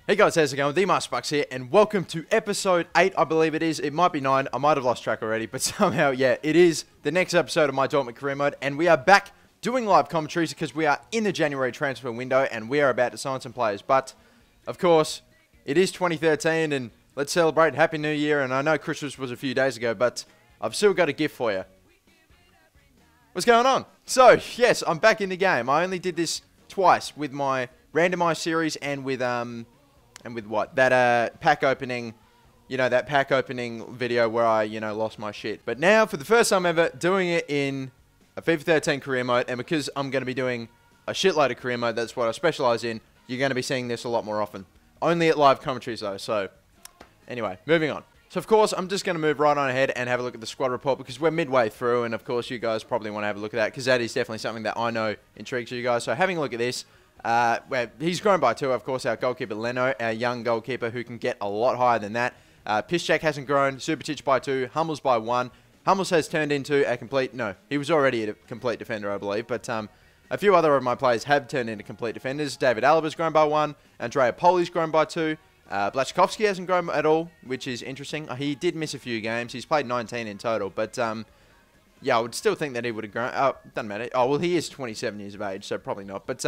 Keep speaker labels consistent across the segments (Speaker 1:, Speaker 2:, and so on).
Speaker 1: Hey guys, how's it going? The Master Bucks here, and welcome to episode 8, I believe it is. It might be 9, I might have lost track already, but somehow, yeah, it is the next episode of my Dortmund career mode, and we are back doing live commentaries because we are in the January transfer window, and we are about to sign some players. But, of course, it is 2013, and let's celebrate Happy New Year, and I know Christmas was a few days ago, but I've still got a gift for you. What's going on? So, yes, I'm back in the game. I only did this twice with my randomized series and with what? That pack opening, that pack opening video where I, lost my shit. But now, for the first time ever, doing it in a FIFA 13 career mode, and because I'm going to be doing a shitload of career mode, that's what I specialize in, you're going to be seeing this a lot more often. Only at live commentaries though, so anyway, moving on. So of course, I'm just going to move right on ahead and have a look at the squad report because we're midway through, and of course you guys probably want to have a look at that because that is definitely something that I know intrigues you guys. So having a look at this, where he's grown by 2, of course, our goalkeeper Leno, our young goalkeeper who can get a lot higher than that. Piszczek hasn't grown, Subotic by 2, Hummels by 1. Hummels has turned into a complete, no, he was already a complete defender, I believe, but a few other of my players have turned into complete defenders. David Alaba's grown by 1, Andrea Poli's grown by 2, Blachowski hasn't grown at all, which is interesting. He did miss a few games, he's played 19 in total, but yeah, I would still think that he would have grown. Oh, doesn't matter. Oh, well, he is 27 years of age, so probably not, but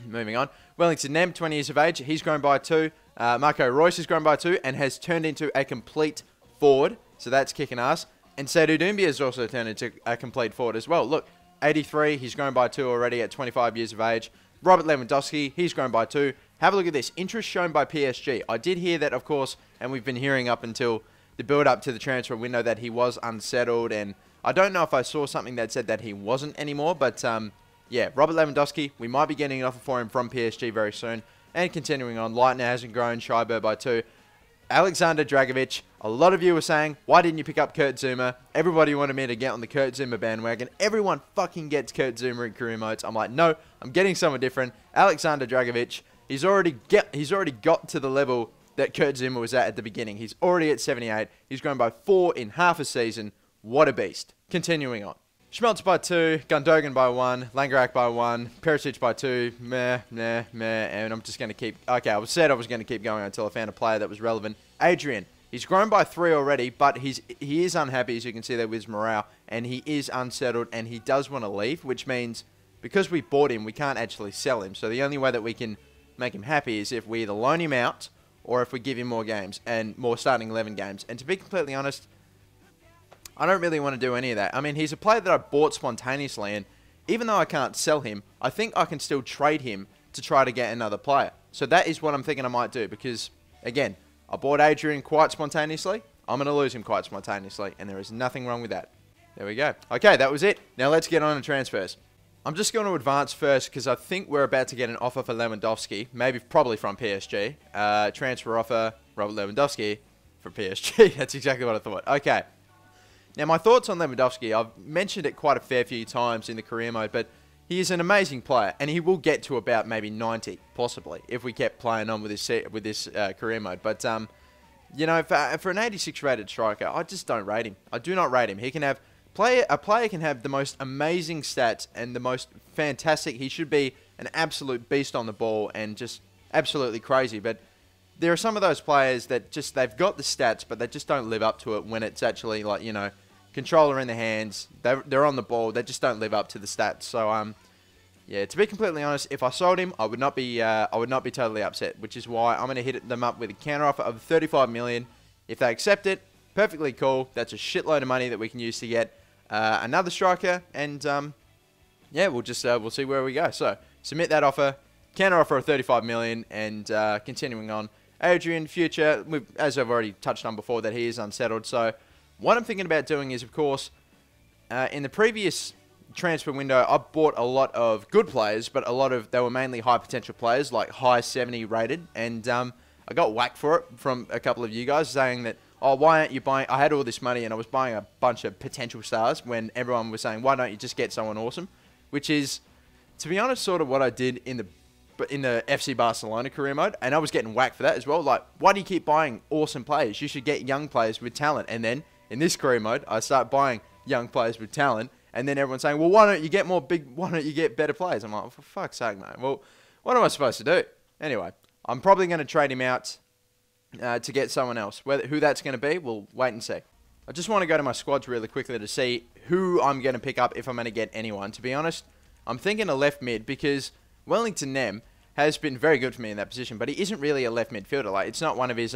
Speaker 1: moving on. Wellington Nem, 20 years of age. He's grown by 2. Marco Reus has grown by 2 and has turned into a complete forward. So that's kicking ass. And Seydou Doumbia has also turned into a complete forward as well. Look, 83. He's grown by 2 already at 25 years of age. Robert Lewandowski, he's grown by 2. Have a look at this. Interest shown by PSG. I did hear that, of course, and we've been hearing up until the build-up to the transfer window that he was unsettled. And I don't know if I saw something that said that he wasn't anymore, but yeah, Robert Lewandowski, we might be getting an offer for him from PSG very soon. And continuing on, Leitner hasn't grown, Schreiber by 2. Alexander Dragovic, a lot of you were saying, why didn't you pick up Kurt Zouma? Everybody wanted me to get on the Kurt Zouma bandwagon. Everyone fucking gets Kurt Zouma in career modes. I'm like, no, I'm getting someone different. Alexander Dragovic, he's already got to the level that Kurt Zouma was at the beginning. He's already at 78. He's grown by 4 in half a season. What a beast. Continuing on. Schmelz by 2, Gundogan by 1, Langerack by 1, Perisic by 2, meh, and I'm just going to keep... Okay, I said I was going to keep going until I found a player that was relevant. Adrian, he's grown by 3 already, but he is unhappy, as you can see there with his morale, and he is unsettled, and he does want to leave, which means because we bought him, we can't actually sell him. So the only way that we can make him happy is if we either loan him out or if we give him more games and more starting 11 games. And to be completely honest, I don't really want to do any of that. I mean, he's a player that I bought spontaneously, and even though I can't sell him, I think I can still trade him to try to get another player. So that is what I'm thinking I might do, because, again, I bought Adrian quite spontaneously. I'm going to lose him quite spontaneously, and there is nothing wrong with that. There we go. Okay, that was it. Now let's get on to transfers. I'm just going to advance first, because I think we're about to get an offer for Lewandowski, probably from PSG. Transfer offer, Robert Lewandowski for PSG. That's exactly what I thought. Okay. Now, my thoughts on Lewandowski, I've mentioned it quite a fair few times in the career mode, but he is an amazing player, and he will get to about maybe 90, possibly, if we kept playing on with this career mode. But, for an 86 rated striker, I just don't rate him. I do not rate him. He can have... A player can have the most amazing stats and the most fantastic... He should be an absolute beast on the ball and just absolutely crazy, but there are some of those players that just... They've got the stats, but they just don't live up to it when it's actually, like, controller in the hands, they're on the ball, they just don't live up to the stats. So yeah, to be completely honest, if I sold him, I would not be totally upset, which is why I'm going to hit them up with a counter offer of 35 million. If they accept it, perfectly cool. That's a shitload of money that we can use to get another striker, and yeah, we'll see where we go. So submit that offer, counter offer of 35 million, and continuing on, Adrian, future, as I've already touched on before, that he is unsettled. So what I'm thinking about doing is, of course, in the previous transfer window, I bought a lot of good players, but they were mainly high potential players, like high 70 rated, and I got whacked for it from a couple of you guys saying that, oh, why aren't you buying... I had all this money and I was buying a bunch of potential stars when everyone was saying, why don't you just get someone awesome? Which is, to be honest, sort of what I did in the FC Barcelona career mode, and I was getting whacked for that as well. Like, why do you keep buying awesome players? You should get young players with talent. And then in this career mode, I start buying young players with talent, and then everyone's saying, well, why don't you get better players? I'm like, well, for fuck's sake, mate. Well, what am I supposed to do? Anyway, I'm probably going to trade him out to get someone else. Who that's going to be, we'll wait and see. I just want to go to my squads really quickly to see who I'm going to pick up if I'm going to get anyone. To be honest, I'm thinking a left mid because Wellington Nem has been very good for me in that position, but he isn't really a left midfielder. Like, it's not one of his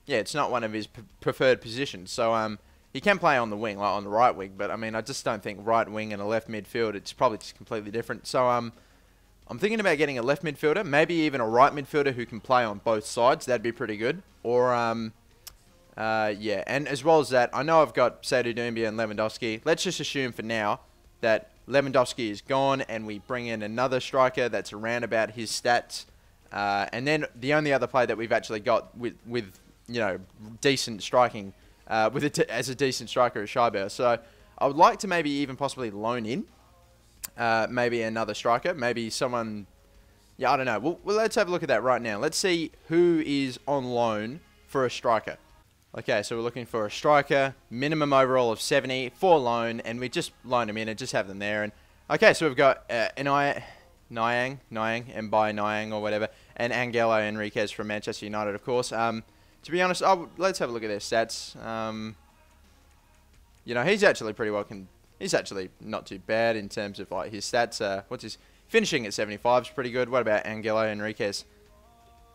Speaker 1: it's not one of his preferred positions. So he can play on the wing, like on the right wing, but I mean, I just don't think right wing and a left midfield, it's probably just completely different. So I'm thinking about getting a left midfielder, maybe even a right midfielder who can play on both sides. That'd be pretty good. Or yeah, and as well as that, I know I've got Seydou Doumbia and Lewandowski. Let's just assume for now that Lewandowski is gone and we bring in another striker that's around about his stats. And then the only other player that we've actually got with you know, decent striking, as a decent striker is Schreiber. So I would like to maybe even possibly loan in maybe another striker, maybe someone, yeah, I don't know. Well, let's have a look at that right now. Let's see who is on loan for a striker. Okay, so we're looking for a striker, minimum overall of 70 for loan, and we just loan them in and just have them there. And okay, so we've got Nyang, Nyang or whatever, and Angelo Enriquez from Manchester United, of course. To be honest, let's have a look at their stats. You know, he's actually pretty well. He's actually not too bad in terms of like his stats. What's his finishing at 75 is pretty good. What about Angelo Enriquez?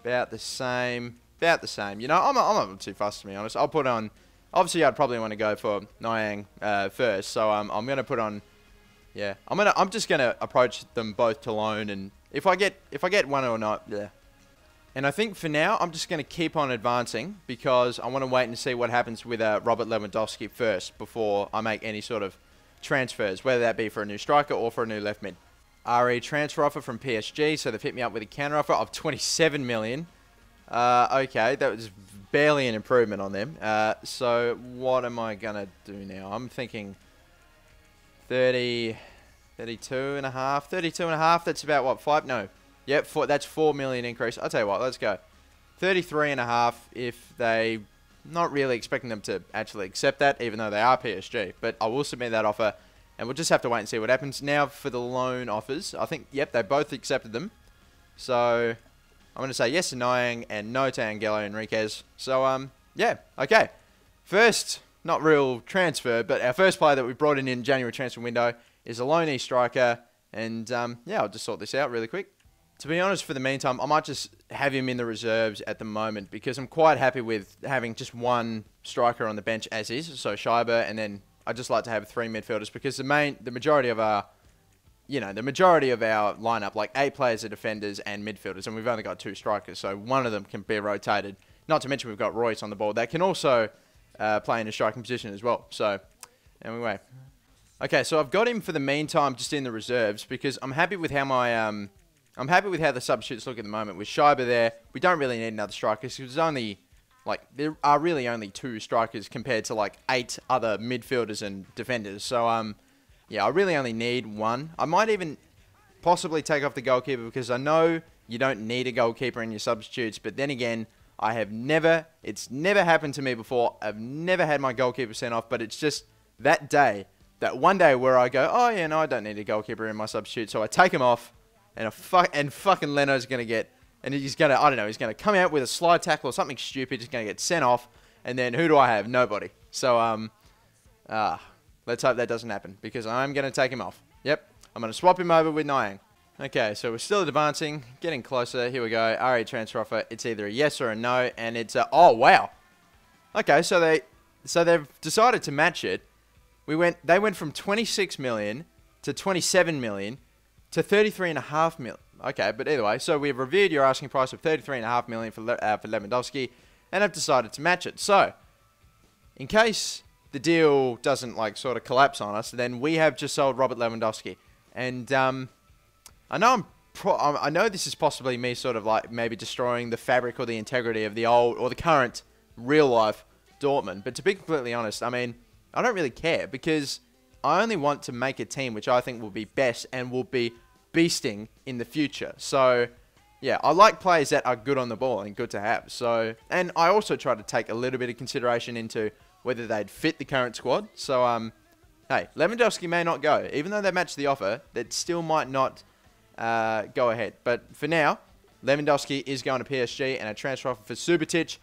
Speaker 1: About the same. About the same. You know, I'm not too fussed, to be honest. I'll put on... Obviously, I'd probably want to go for Nyang first. So I'm going to put on... Yeah. I'm just going to approach them both to loan. And if I get one or not, yeah. And I think for now, I'm just going to keep on advancing because I want to wait and see what happens with Robert Lewandowski first before I make any sort of transfers, whether that be for a new striker or for a new left mid. RE transfer offer from PSG. So they've hit me up with a counter offer of 27 million. Okay, that was barely an improvement on them. So what am I going to do now? I'm thinking 32 and a half. That's about what, 5? No. Yep, that's 4 million increase. I'll tell you what, let's go. 33 and a half if they, not really expecting them to actually accept that, even though they are PSG. But I will submit that offer, and we'll just have to wait and see what happens. Now for the loan offers, I think, yep, they both accepted them. So I'm going to say yes to Nyang and no to Angelo Enriquez. So, yeah, okay. First, not real transfer, but our first player that we brought in January transfer window is a loanee striker. And, yeah, I'll just sort this out really quick. To be honest, for the meantime, I might just have him in the reserves at the moment because I'm quite happy with having just one striker on the bench as is. So, Schreiber, and then I just like to have 3 midfielders because the majority of our... You know, the majority of our lineup, like 8 players are defenders and midfielders, and we've only got 2 strikers, so one of them can be rotated. Not to mention we've got Royce on the ball. That can also play in a striking position as well. So, anyway. Okay, so I've got him for the meantime just in the reserves because I'm happy with how I'm happy with how the substitutes look at the moment. With Schreiber there, we don't really need another striker because there's only, like, there are really only 2 strikers compared to, like, 8 other midfielders and defenders. So, yeah, I really only need 1. I might even possibly take off the goalkeeper because I know you don't need a goalkeeper in your substitutes. But then again, it's never happened to me before. I've never had my goalkeeper sent off. But it's just that one day where I go, oh yeah, no, I don't need a goalkeeper in my substitute. So I take him off and fucking Leno's going to get, and he's going to, I don't know, he's going to come out with a slide tackle or something stupid. He's going to get sent off. And then who do I have? Nobody. So, let's hope that doesn't happen, because I'm going to take him off. Yep, I'm going to swap him over with Nyang. Okay, so we're still advancing, getting closer. Here we go. RE transfer offer. It's either a yes or a no, and it's a... Oh, wow. Okay, so they've decided to match it. They went from 26 million to 27 million to 33.5 million. Okay, but either way, so we've reviewed your asking price of 33.5 million for Lewandowski, and I've decided to match it. So, in case the deal doesn't like sort of collapse on us, then we have just sold Robert Lewandowski. And I know this is possibly me sort of like maybe destroying the fabric or the integrity of the old or the current real life Dortmund. But to be completely honest, I mean, I don't really care because I only want to make a team which I think will be best and will be beasting in the future. So yeah, I like players that are good on the ball and good to have. So, and I also try to take a little bit of consideration into whether they'd fit the current squad. So, hey, Lewandowski may not go. Even though they matched the offer, that still might not go ahead. But for now, Lewandowski is going to PSG, and a transfer offer for Subotic.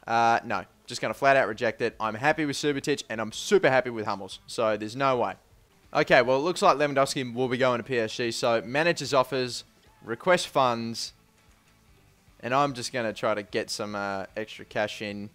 Speaker 1: No, just going to flat out reject it. I'm happy with Subotic, and I'm super happy with Hummels. So there's no way. Okay, well, it looks like Lewandowski will be going to PSG. So managers offers, request funds, and I'm just going to try to get some extra cash in.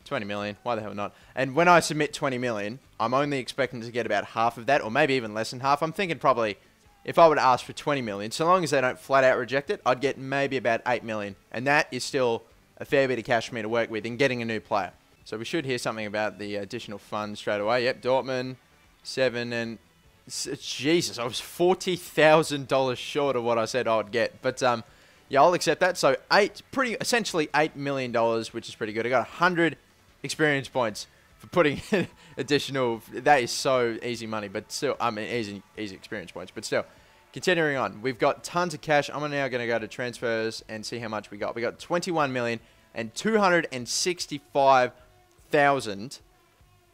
Speaker 1: 20 million, why the hell not? And when I submit 20 million, I'm only expecting to get about half of that, or maybe even less than half. I'm thinking probably, if I were to ask for 20 million, so long as they don't flat out reject it, I'd get maybe about 8 million. And that is still a fair bit of cash for me to work with in getting a new player. So we should hear something about the additional funds straight away. Yep, Dortmund, 7, and Jesus, I was $40,000 short of what I said I would get. But yeah, I'll accept that. So essentially $8 million, which is pretty good. I got 100 experience points for putting additional. That is so easy money, but still, I mean, easy experience points. But still, continuing on, we've got tons of cash. I'm now going to go to transfers and see how much we got. We got 21 million and 265,000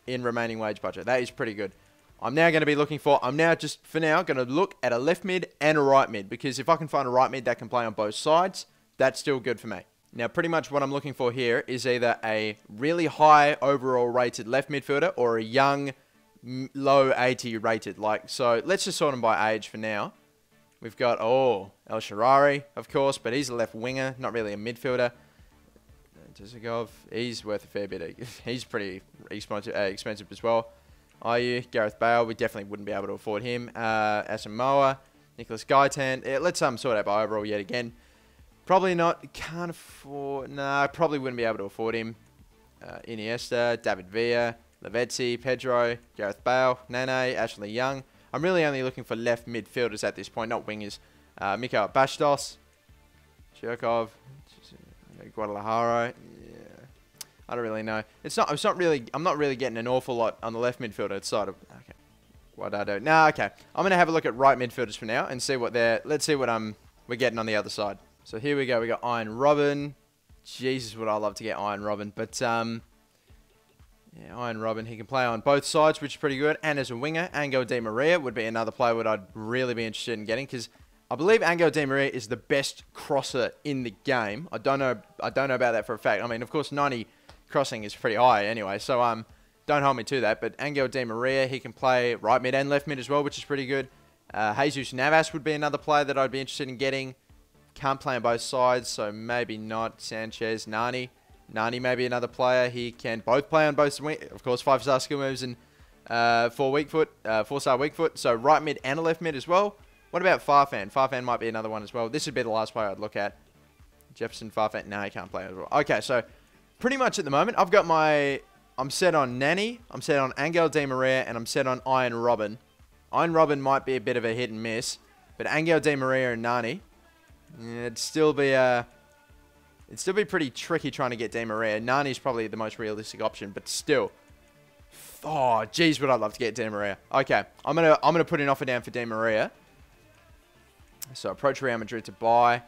Speaker 1: in remaining wage budget. That is pretty good. I'm now going to be looking for. I'm now just for now going to look at a left mid and a right mid, because if I can find a right mid that can play on both sides, that's still good for me. Now, pretty much what I'm looking for here is either a really high overall rated left midfielder or a young, low 80 rated. So let's just sort them by age for now. We've got, El Sharari, of course, but he's a left winger, not really a midfielder. Dzigov, he's worth a fair bit. He's pretty expensive as well. Ayew, Gareth Bale, we definitely wouldn't be able to afford him. Asamoah, Nicholas Gaitan. Let's sort out by overall yet again. Probably not. Can't afford. Nah, probably wouldn't be able to afford him. Iniesta, David Villa, Lavezzi, Pedro, Gareth Bale, Nene, Ashley Young. I'm really only looking for left midfielders at this point, not wingers. Mikhail Bastos, Shirkov, Guadalajara. Yeah, I don't really know. I'm not really getting an awful lot on the left midfielder side of. Okay, what do I do? Nah, okay. I'm gonna have a look at right midfielders for now and see what let's see what we're getting on the other side. So here we go. We got Iron Robin. Jesus, would I love to get Iron Robin. But, yeah, Iron Robin. He can play on both sides, which is pretty good. And as a winger, Angel Di Maria would be another player that I'd really be interested in getting. Because I believe Angel Di Maria is the best crosser in the game. I don't know about that for a fact. I mean, of course, 90 crossing is pretty high anyway. So, don't hold me to that. But Angel Di Maria, he can play right mid and left mid as well, which is pretty good. Jesus Navas would be another player that I'd be interested in getting. Can't play on both sides, so maybe not. Sanchez, Nani. Nani may be another player. He can both play on both, of course, 5-star skill moves and 4-star weak foot. So right mid and a left mid as well. What about Farfan? Farfan might be another one as well. This would be the last player I'd look at. Jefferson, Farfan. No, he can't play as well. Okay, so pretty much at the moment, I've got I'm set on Nani, I'm set on Angel Di Maria, and I'm set on Iron Robin. Iron Robin might be a bit of a hit and miss, but Angel Di Maria and Nani, yeah, it'd still be pretty tricky trying to get Di Maria. Nani's probably the most realistic option, but still. Oh, geez, would I love to get Di Maria. Okay, I'm gonna put an offer down for Di Maria. So approach Real Madrid to buy.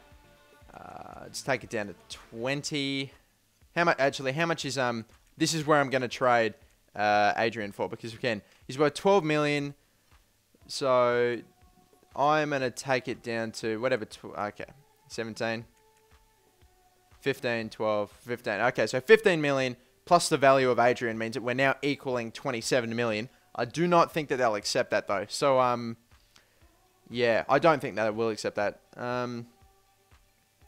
Speaker 1: Let's take it down to 20. How much? Actually, how much is This is where I'm gonna trade Adrian for, because again, he's worth 12 million. So I'm going to take it down to whatever. Okay. 17. 15, 12, 15. Okay, so 15 million plus the value of Adrian means that we're now equaling 27 million. I do not think that they'll accept that, though. So, yeah, I don't think that they will accept that. I'm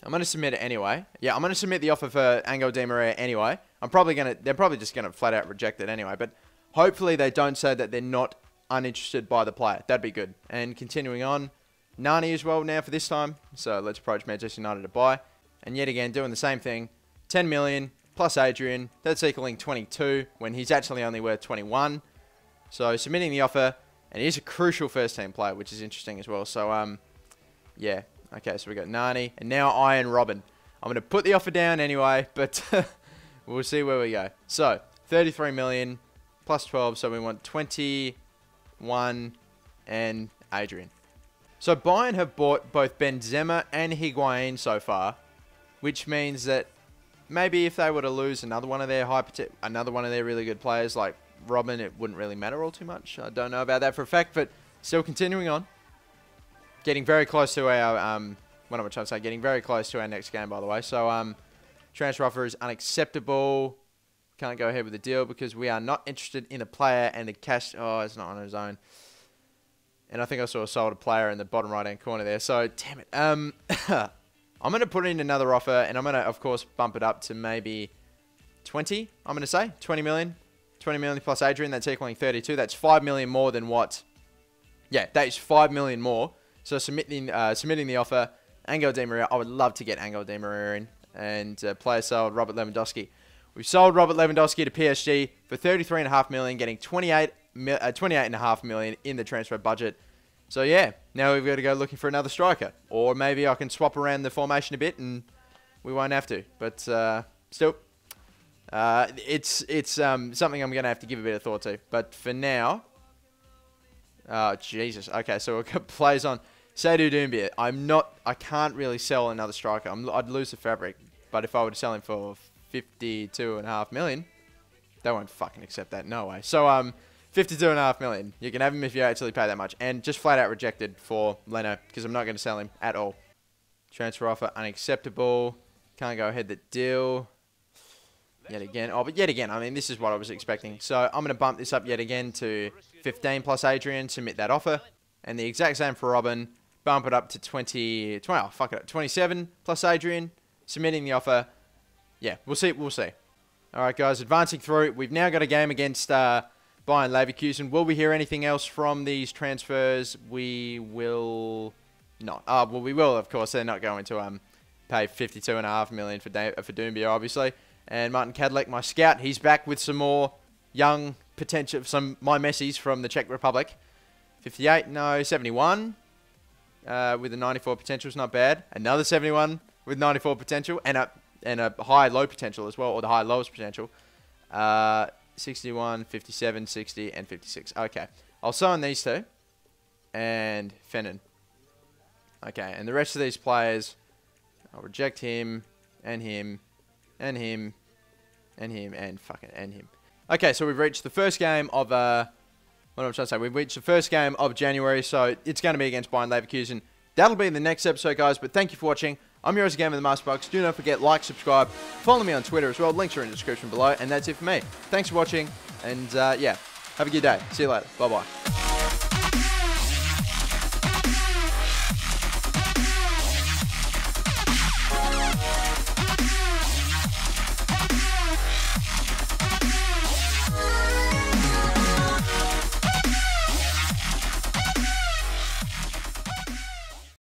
Speaker 1: going to submit it anyway. Yeah, I'm going to submit the offer for Angel Di Maria anyway. They're probably just going to flat out reject it anyway. But hopefully they don't say that they're not uninterested by the player. That'd be good. And continuing on, Nani as well now for this time. So let's approach Manchester United to buy. And yet again, doing the same thing. 10 million plus Adrian. That's equaling 22 when he's actually only worth 21. So submitting the offer. And he's a crucial first team player, which is interesting as well. So, yeah. Okay, so we got Nani. And now Iron Robin. I'm going to put the offer down anyway, but we'll see where we go. So, 33 million plus 12. So we want 21 and Adrian. So Bayern have bought both Benzema and Higuain so far, which means that maybe if they were to lose another one of their really good players like Robin, it wouldn't really matter all too much. I don't know about that for a fact, but still continuing on. Getting very close to our what am I trying to say? Getting very close to our next game, by the way. So, transfer offer is unacceptable. Can't go ahead with the deal because we are not interested in a player and the cash. Oh, it's not on his own. And I think I saw a sold a player in the bottom right-hand corner there. So, damn it. I'm going to put in another offer, and I'm going to, of course, bump it up to maybe 20, I'm going to say. 20 million. 20 million plus Adrian, that's equaling 32. That's 5 million more than what? Yeah, that is 5 million more. So, submitting the offer, Angel Di Maria. I would love to get Angel Di Maria in. And player sold, Robert Lewandowski. We've sold Robert Lewandowski to PSG for 33.5 million, getting 28.5 million in the transfer budget. So yeah, now we've got to go looking for another striker, or maybe I can swap around the formation a bit and we won't have to. But still, it's something I'm going to have to give a bit of thought to. But for now, oh Jesus, okay, so we've got players on. Seydou Doumbia, I can't really sell another striker. I'd lose the fabric, but if I were to sell him for 52.5 million, they won't fucking accept that. No way. So 52.5 million. You can have him if you actually pay that much, and just flat out rejected for Leno because I'm not going to sell him at all. Transfer offer unacceptable. Can't go ahead the deal. Yet again. Oh, but yet again. I mean, this is what I was expecting. So I'm going to bump this up yet again to 15 plus Adrian. Submit that offer, and the exact same for Robin. Bump it up to 27 plus Adrian. Submitting the offer. Yeah, we'll see. We'll see. All right, guys, advancing through. We've now got a game against Bayern Leverkusen. Will we hear anything else from these transfers? We will not. Well, we will, of course. They're not going to pay 52.5 million for Doumbia, obviously. And Martin Kadlec, my scout, he's back with some more young potential, my Messis from the Czech Republic. 58, no, 71 with a 94 potential is not bad. Another 71 with 94 potential and a high low potential as well, or the high lowest potential. 61, 57, 60, and 56. Okay, I'll sign these two. And Fennon. Okay, and the rest of these players, I'll reject him, and him, and him, and him, and fucking and him. Okay, so we've reached the first game of what am I trying to say? We've reached the first game of January, so it's going to be against Bayern Leverkusen. That'll be in the next episode, guys, but thank you for watching. I'm your host, Game of the Masterbox. Do not forget, like, subscribe, follow me on Twitter as well. Links are in the description below, and that's it for me. Thanks for watching, and yeah, have a good day. See you later. Bye-bye.